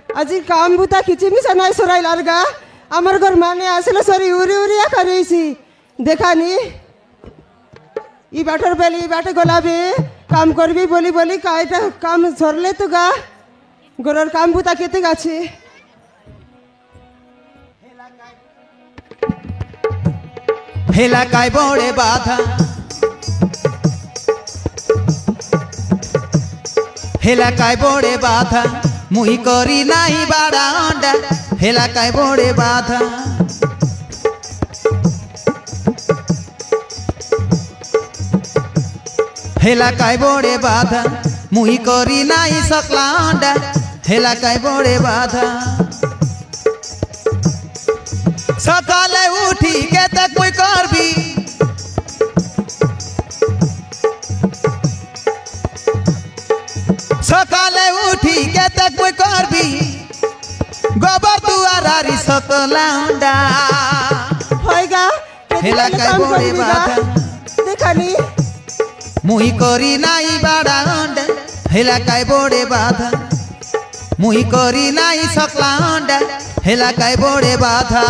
আজি কাম বুতা খিচিমিছা নাই সরাই লারগা আমার ঘর মানে আসলে সরি উড়ি উড়িয়া করেছি দেখানি ই বাটর বেলি বাটে গোলাবে কাম করবি বলি বলি কাইটা কাম সরলে তো গা ঘরের কাম বুতা কেতে গেছে এলাকায় বড়ে বাধা এলাকায় বড়ে বাধা মুই করি নাই বাড়া অন্ডা এলাকায় বড়ে বাধা এলাকায় বড়ে বাধা মুই করি নাই সকলা অন্ডা এলাকায় বড়ে বাধা সকালে উঠি কেতে কই করবি সকালে উঠি কেতে কই করবি গোবর দুয়ারারি সকলান্ডা হয়গা এলাকায় বড়ে বাধা দেখানি মুই করি নাই বাড়া অন্ডা এলাকায় বড়ে বাধা মুই করি নাই সকলা অন্ডা এলাকায় বড়ে বাধা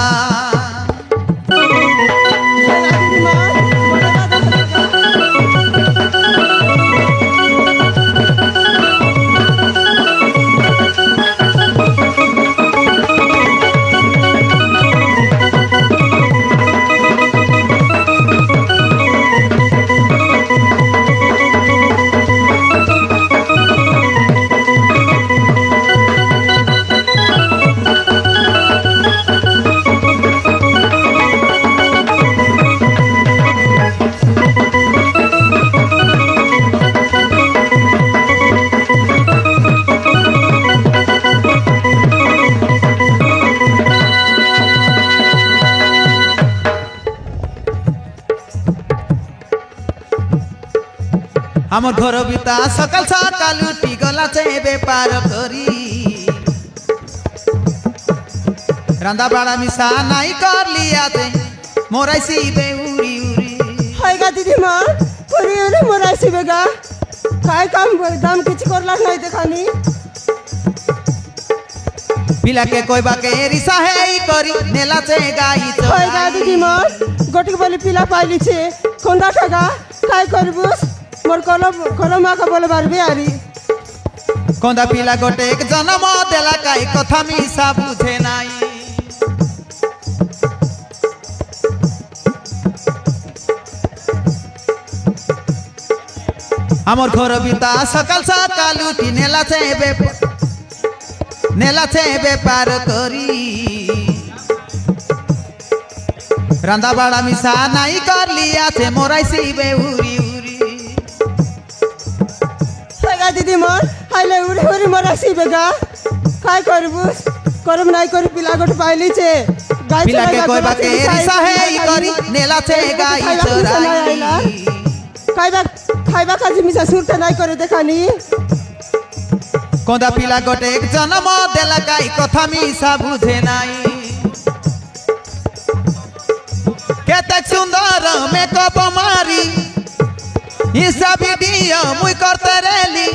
আমার ঘর বিতা সকাল সকাল উঠি গলাছে বেপার করি রান্দা বাড়া মিশা নাই করলি আতে মোরাইছি বে উড়ি উড়ি হয়গা দিদিমা উড়ি উড়ি মোরাইছি বেগা কাই কাম দাম কিছু করলা নাই দেখানি পিলাকে কইবাকে রিসা হেই করি নেলাছে গাই হয়গা দিদিমা গটিক বলি পিলা পাইলিছে কোনটা ঠাগা কাই করবুস মোর কলমাকে বলে পারবি আরি কোন্দা পিলা গোটে জন্ম দেলা কাই কথা মিশা বুঝে নাই আমার ঘর বিতা সকাল সকাল উঠি নেলাছে বেপার করি রান্দা বাড়া মিশা নাই করলি আছে মোরাইছি বে উড়ি দিদি মোর হাইলে উড়ি উড়ি মোরাইছি বেগা কাই করবুস করম নাই করি পিলা গোট পাইলিছে গাই পিলাকে কইবাকে রিসা হেই করি নেলাছে গাই চরাই খাইবা কাজি মিশা সুরতে নাই করে দেখানি কোন্দা পিলা গোটে জন্ম দেলা গাই কথা মিশা বুঝে নাই কেতে সুন্দর মেকআপ মারি ইনস্টা ভিডিও মুই করতে রেলি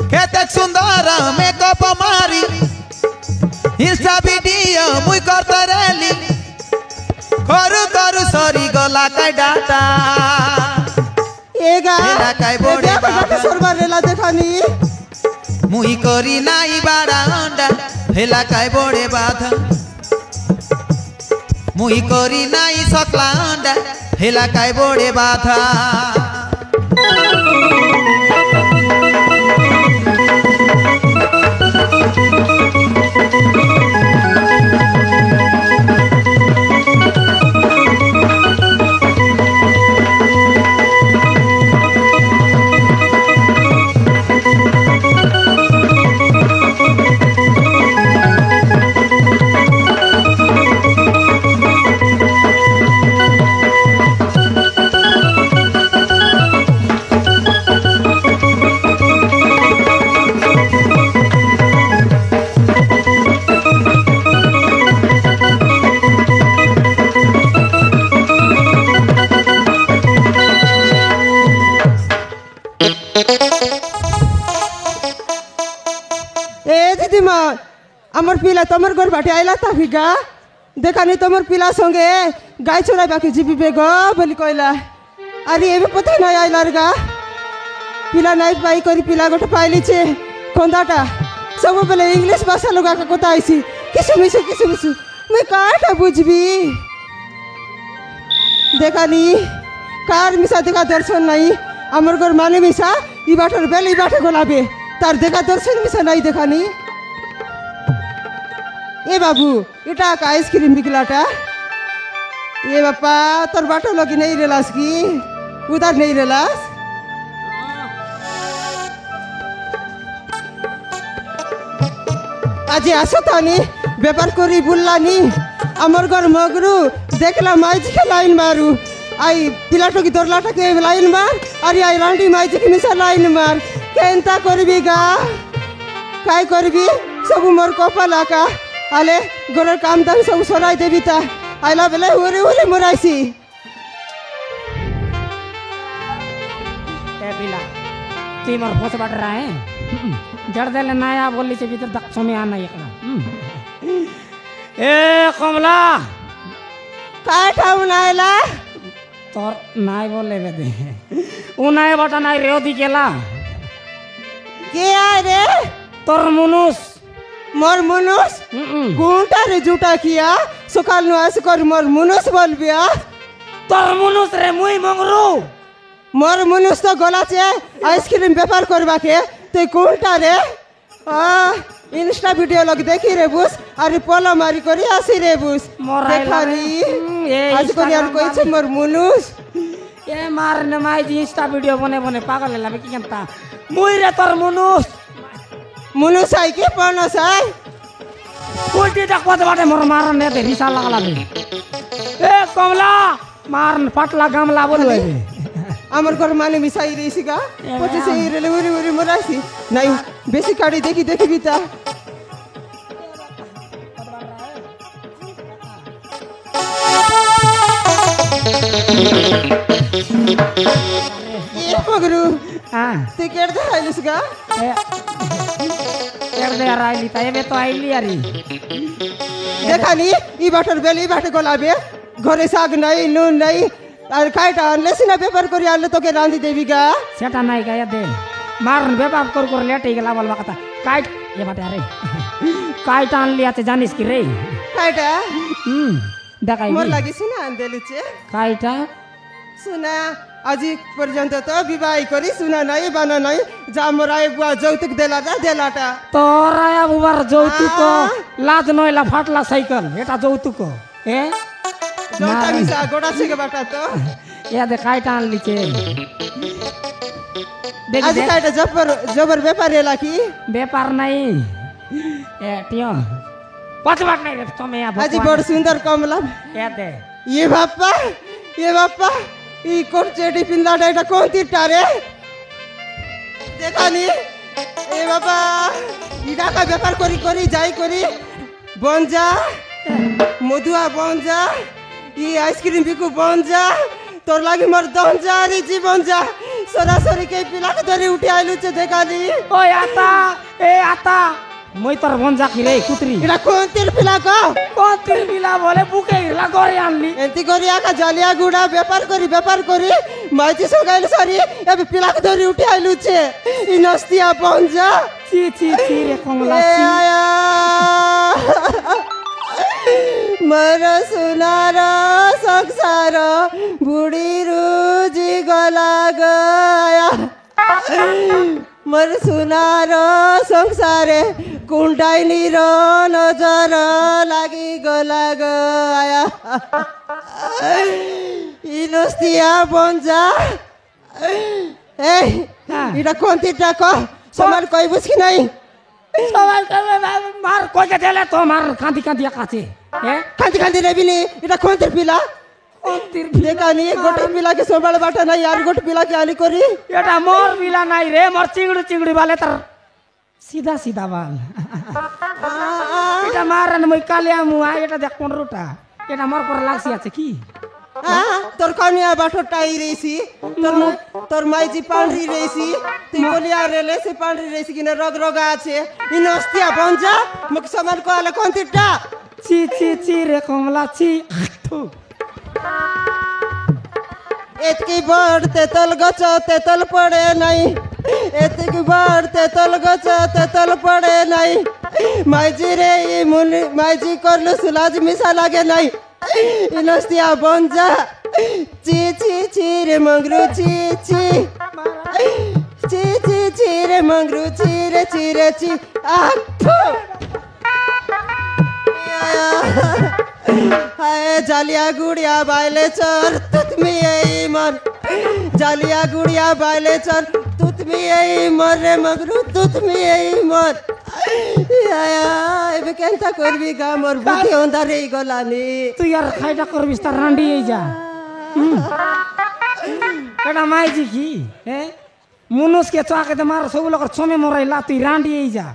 কেতে সুন্দর মেকআপ মারি ইনস্টা ভিডিও মুই করতে রেলি করু করু সরি গলা কাই ডাটা এগা এলাকায় বড়ে বাধা সরবার রেলা দেখানি মুই করি নাই বাড়া অন্ডা এলাকায় বড়ে বাধা মুই করি নাই সকলা অন্ডা এলাকায় বড়ে বাধা এ দিদিমা আমার পিলা তোমার ঘর বাটে আইলা তা ভিগা দেখানি তোমার পিলার সঙ্গে গাই চড়াই বাকি জিবিবে গো বলি কইলা আরে এবে কোথায় নাই আইলার গা পিলা নাই পাই করি পিলা গোটে পাইলিছে খন্দাটা ସବୁବେଳେ ଇଂଲିଶ ଭାଷା ଲଗାକ କଥା ଆଇସି କିସୁ ମିଶୁ ମୁଇଁ କାଟା ବୁଝବି দেখানি কার মিশা দেখা দর্শন নাই আমার ঘর মানে মিশা ই বাটর বেল ই বাটে গোলাবে তার দেখা দর্শন মিশা নাই দেখানি এ বাবু এটা আইসক্রিম বিকলাটা এ বাপা তোর বাটো লগি নেই রেলাস কি উদার নেই রেলাস আজি আসো তানি ব্যাপার করি বুল্লানি আমার ঘর মগরু দেখলাম মাইজিকে লাইন মারু আই পিলাটকি দরলাটাকে লাইন মার আর আই রান্ডি মাইজিকে মিশা লাইন মার কেনতা করবি গা কাই করবি সবু মোর কপাল আকা আলে ঘরের কাম দাম সব সরাই দেবি তা আইলা বেলে উড়ে উড়ে মরাইছি ए बिला तुम मोर फोस बाट रहा है जड़ देले नया बोली से भीतर तक समय आना एकड़ा ए कमला काय ठाऊ नायला तोर नाय बोले बेदे उ नाय बटा नाय रेओ दी केला কে আয় রে तोर मुनुस মোর মুনুস কোনটা রে জুটা কিয়া সকাল নু আস কর মোর মুনুস বলবি तोर मुनुस रे मुई मंगरू মোর মুনুস তো গলাছে আইসক্রিম ব্যাপার করবাকে তুই কোনটা রে ইনস্টা ভিডিও লগ দেখি রে বুস আর পোলা মারি করি আসি রে বুস দেখানি আজ করি আর কইছে মোর মুনুস ए मार ने माई जी इंस्टा वीडियो बने बने पागल लागे की केनता मुई रे तोर मुनुस মুনুস আই কি পনস আই उल्टी देखत बाटे मोर मारन ने ते रिसा लागला बे ए कमला मारन फाटला गामला बोलवे আমার ঘর মানে মিশাই রইছি গা পচে সেই রেলে উরি উরি মরাইছি নাই বেশি কাড়ি দেখি দেখবি তা এ পগরু हां তুই কেড় দে আইলিস গা ए यार दे आइली ता एबे तो आइली यारी দেখানি ই বাটর বেলি বাটে গলাবে ঘরে শাক নাই নুন নাই আর খাইটা আনলে সিনা পেপার করে আনলে তোকে রাঁধি দেবি গা सेटा नाई गाया दे मारन बेबाब कर लेट गेला बोलबा कथा काट ये बाटे अरे काट आन लिया ते जानिस की रे খাইটা দেখাই মোর লাগি সিনা আন দেলিছে কাইটা শুনা আজি পর্যন্ত তো বিবাহ করি শুনা নাই বানা নাই যা মোরাই বুয়া যৌতুক দেলাটা তোরা বুবার যৌতুক লাজ নইলা ফাটলা সাইকেল এটা যৌতুক এ যৌতা মিশা গোড়া থেকে বাটা তো ইয়া দে কাইটা আন লিছে দেখ আজি দেখ খাইটা জবর ব্যাপার এলা কি ব্যাপার নাই এ টিও পচবাট নাই রে তুমি আজি বড় সুন্দর কমলা এ দে এ বাপ্পা ই কোন চেটি পিন্দাটা এটা কোন তীরটা রে দেখানি এ বাবা ইটা কা ব্যাপার করি করি যাই করি বনজা মধুয়া বনজা ই আইসক্রিম বিকু বনজা তোর লাগি মোর দনজা রে জীবন যা সরাসরি কে পিলাকে ধরে উঠে আইলুছে দেখানি ওই আতা এ আতা মই তোর বনজা কি রে কুতরি এটা কোন তীর পিলা কো কোন তিল বিলা বলে বুকে গেলা ঘরে আনলি এন্তি করি একা জালিয়া গুড়া ব্যাপার করি মাইতি সগাইল সারি এবে পিলাকে ধরে উঠে আইলুছে ই নস্তিয়া বনজা চি চি চি রে কমলা এ চি আয়া মর সোনার সংসার বুড়ি রুজি গলা গয়া মর সোনার সংসারে কুন্ডাইনির নজর লাগি গলা গয়া ই নস্তিয়া বনজা এই এটা কোন তীরটা ক সমান কইবুস কি নাই সবাই মার কইকে দেলে তো মার কাঁদি কাঁদি কাছে এ কান্দি কান্দি নেবিনি এটা কোন তীর পিলা কোন তিল দেখানি গোটা পিলাকে সবাল বাটা নাই আর গোটা পিলাকে আলি করি এটা মোর বিলা নাই রে মোর চিংড়ি বালে তার সিধা সিধা বাল এটা মারান মই কালিয়া মুয়া এটা দেখ 15টা এটা মোর পর লাগছি আছে কি তোর কনিয়া বাটরটাই রেছি তোর মাইজি পান্ডি রেছি তুই বলিয়া রেলে সে পান্ডি রেছি কিনা রগ রগা আছে ইনস্তিয়া বঞ্জা মুখ সমান কোয়ালে কোনটিটা চি চি চি রে কমলা চি থু। এতকি বড় তেতল গছ তেতল পড়ে নাই এতকি বড় তেতল গছ তেতল পড়ে নাই মাইজি রে মুনি মাইজি করলু সুলাজ মিশা লাগে নাই ইনস্তিয়া বঞ্জা চি চি চি রে মংরু চি চি চি চি চি রে মংরু চি রে চি আঠু হায় জালিয়া গুড়িয়া বাইলে চর তুমি এই মন জালিয়া গুড়িয়া বাইলে চর তুমি এই মন রে মগরু তুমি এই মন এবে কেনটা করবি গা মোর বুদ্ধি অন্ধারে গলানি তুই আর খাইটা করবিস তার রান্ডি এই যা এটা মাইজি কি হ্যাঁ মনুষকে চাকে মার সব লোক ছমে মরাইলা তুই রান্ডি এই যা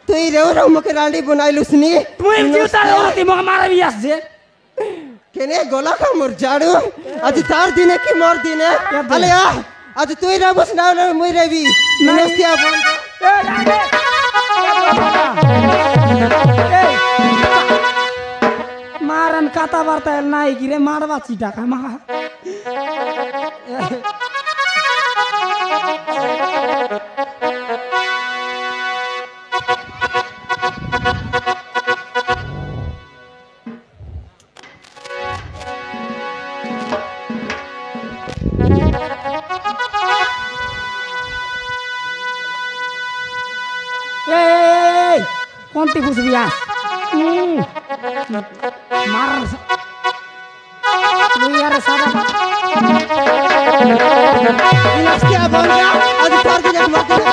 তুই রেও রেও মুখে রান্ডি বনাইলুস নি তুই জিউতা ওতি মগ মারাবি আসছে কেনে গলা কা মোর জাড়ু আজ তার দিনে কি মোর দিনে আলে আজ তুই রাবস না মুই রেবি নস্তিয়া বন্ধ মারন কাতা বার্তা নাই কি রে মারবা চিটা কামা কোনটি বুঝবি মার তুই আর সাদা নস্তিয়া বন্ধ আজ তার দিনে মোর দিনে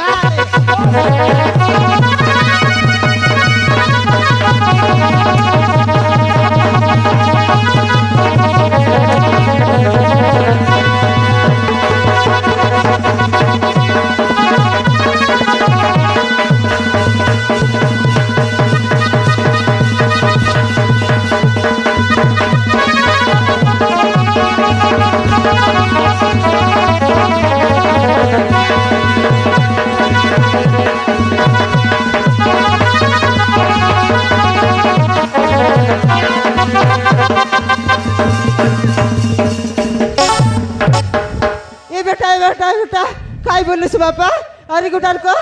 बेटा काय बोलिस बापा अरे गुटार को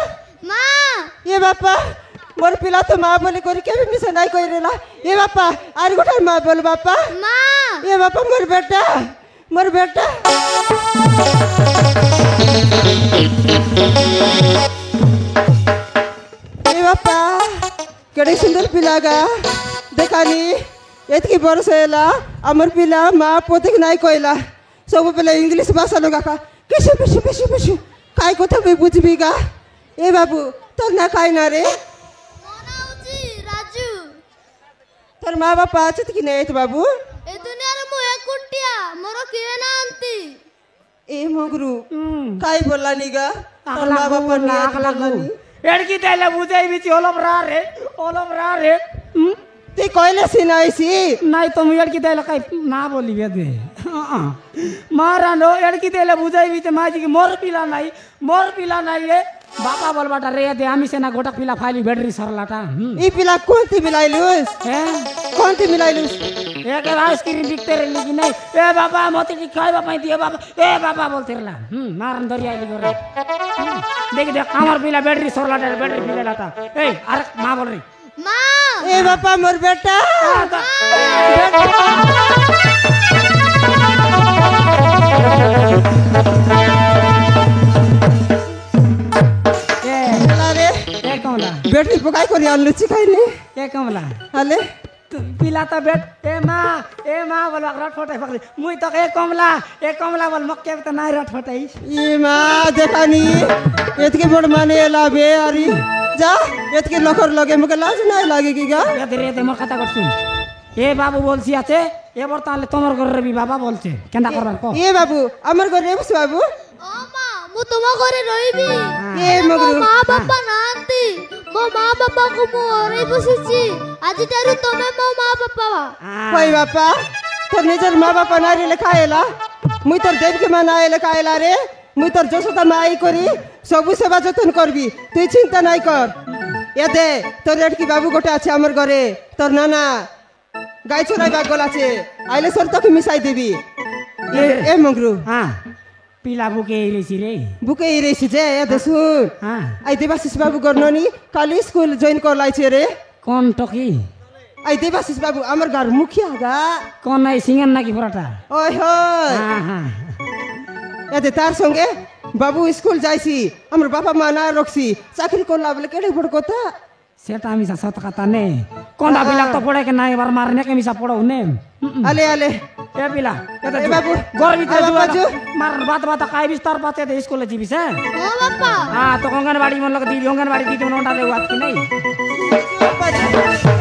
माँ ये बापा मोर पिला तो माँ बोली कोरी के भी मिसे नहीं कोई रेला ये बापा अरे गुटार माँ बोल बापा माँ ये बापा मोर बेटा ये बापा केड़े सुंदर पिला गा देखानी एतकी बरस हैला अमर पिला माँ पोतिक नहीं कोइला सब पहले इंग्लिश भाषा लोगा का किसी पिछु पिछु पिछु काय কথা কই বুঝবি গা এ বাবু তোর না খাই না রে মনাউজি রাজু তোর মা বাবা আছে কি নেই তো বাবু এ দুনিয়ার মু একুটিয়া মোর কিয়ে না আনতি এ মগরু কাই বললানি গা তোর মা বাবা না আকলা গনি এড়কি তাইলে বুঝাই বিচি অলম রা রে তুই কইলে সিনাইছি নাই তুমি এড়কি তাইলে কাই না বলিবে দে মারানো এড়কি তাইলে বুঝাই বিচি মাজি কি মোর পিলা নাই রে বাবা বলবাটা রে দে আমি সেনা গোটা পিলা ফাইলি ব্যাটারি सरलाटा ই পিলা কোনটি মিলাইলুস হ্যাঁ কোনটি মিলাইলুস एक आइसक्रीम बिकते रहली कि नहीं ए बाबा मते की खाइबा पाई दिए बाबा ए बाबा बोलते रहला मारन दरिया आइली करे देख देख कामर पिला बैटरी सरलाटा बैटरी पिला लाता ए अरे मां बोल रही माँ ए बापा मोर बेटा ए अरे ए कमला बेटी पकाई करी आलू चिकाइनी ए कमला हले पिला त बेट ए मां बोल रट फटाई पकड़ी मुई तो ए कमला बोल मक्के त नाइ रट फटाई ई माँ देखानी एतके बड़ माने लाबे अरे जा एतके लखर लगे मके लाज নাই লাগে কি গা এ ধরে দে মোর কথা কর শুন এ বাবু বলছি আছে এ বর্তালে তোমার ঘরে রবি বাবা বলছে কেনটা করবেন কো এ বাবু আমার ঘরে বস বাবু ও মা মু তোমা ঘরে রইবি এ মগরু মা বাবা না আনতি মো মা বাবা কো মু ওরে বসিছি আজি তারু তুমি মো মা বাবা কই বাপা তোর নিজের মা বাপা নারী লেখা এলা মুই তোর দেবকে মা না লেখা এলা রে মুই তোর যশোদা মা আই করি সবু সেবা যত্ন করবি তুই চিন্তা নাই কর এ দে তোর এটকি বাবু গোটে আছে আমার ঘরে তোর নানা গাই চড়াই বাগল আছে আইলে সর তোকে মিশাই দিবি এ মগরু হ্যাঁ পিলা বুকে এলেছি রে বুকে ইরেছি যে এ দে শুন হ্যাঁ I Debashis Babu গর্ননি Kali school join করলাইছে রে কোন টকি আই দেবাশিস বাবু আমার ঘর মুখিয়া গা কোন নাই সিঙ্গার নাকি পরাটা ওই হয় হ্যাঁ হ্যাঁ এতে তার সঙ্গে বাবু স্কুল যাইছি আমার বাবা মা না রাখছি চাকরি করলা বলে কেটে বড় কথা সেটা আমি সত কথা নে কোনটা পিলা তো পড়ে কে না এবার মারনে কে মিশা পড়াও নে আলে আলে এ পিলা এটা এ বাবু, গরবিতে এ বাবা জু। মার বাত খাই বিস্তার পাতে স্কুলে যাবিস হ্যাঁ ও বাপ্পা হ্যাঁ তো অঙ্গনবাড়ি মন লোক দিদি অঙ্গনবাড়ি দিদি মন ওটা দেওয়া কি নাই বাবা।